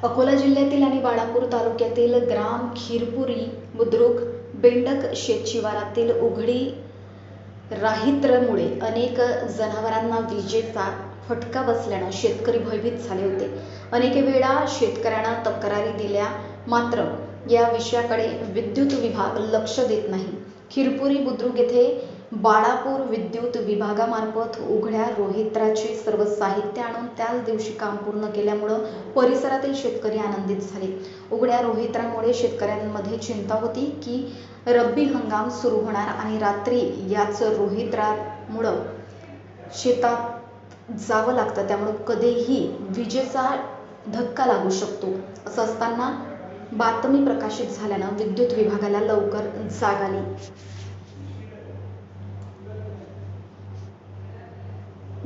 अकोला जिल्ह्यातील आणि बाळापूर तालुक्यातील ग्राम खिरपुरी बुद्रुक बेंडक शेतशिवारातील उघडी राहित्रमुळे अनेक जनावरांना विजेचा फटका बसल्यानं शेतकरी भयभीत झाले होते। अनेक वेळा शेतकऱ्यांना तक्रारी दिल्या, मात्र या विषयाकडे विद्युत विभाग लक्ष देत नाही। खिरपुरी बुद्रुक येथे बाळापूर विद्युत विभागामार्फत उघड्या रोहित्राचे सर्व साहित्य आणून त्याच दिवशी काम पूर्ण केल्यामुळे परिसरातील शेतकरी आनंदित झाले। उघड्या रोहित्रामुळे शेतकऱ्यांमध्ये चिंता होती की रब्बी हंगाम सुरू होणार आणि रात्री याच रोहित्रामुळे शेतात जावं लागतं, त्यामुळे कधीही विजेचा धक्का लागू शकतो। असं असताना बातमी प्रकाशित झाल्यानं विद्युत विभागाला लवकर जाग आली।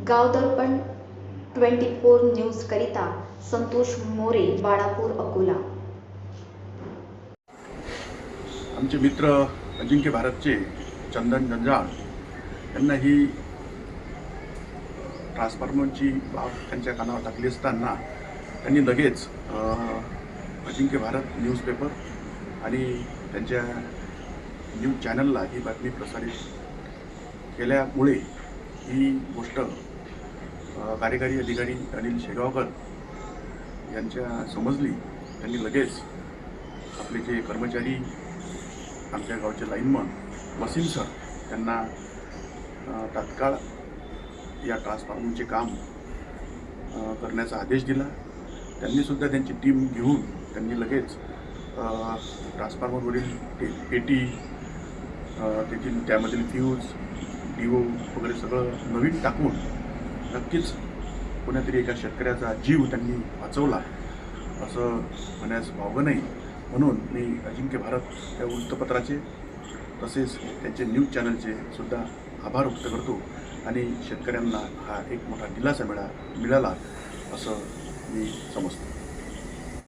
गाव दर्पण 24 न्यूज करिता संतोष मोरे, बाळापूर, अकोला। आमचे मित्र अजिंक्य भारतचे चंदन जंजाळ यांना ही ट्रान्सफॉर्मरची बाब त्यांच्या कानावर टाकली असताना त्यांनी लगेच अजिंक्य भारत न्यूजपेपर आणि त्यांच्या न्यूज चॅनलला ही बातमी प्रसारित केल्यामुळे ही गोष्ट कार्यकारी अधिकारी अनिल शेगावकर यांच्या समजली। त्यांनी लगेच आपले जे कर्मचारी, आमच्या गावचे लाईनमन वसीम सर त्यांना तात्काळ या ट्रान्सफॉर्मरचे काम करण्याचा आदेश दिला। त्यांनीसुद्धा त्यांची टीम घेऊन त्यांनी लगेच ट्रान्सफॉर्मरवरील पेटी, त्यामधील फ्यूज, डिओ वगैरे सगळं नवीन टाकून नक्कीच कोणीतरी एका शेतकऱ्याचा जीव त्यांनी वाचवला असं म्हणण्यास वावगं नाही। म्हणून मी अजिंक्य भारत या वृत्तपत्राचे तसेच त्यांचे न्यूज चॅनलचे सुद्धा आभार व्यक्त करतो आणि शेतकऱ्यांना हा एक मोठा दिलासा मिळाला असं मी समजतो।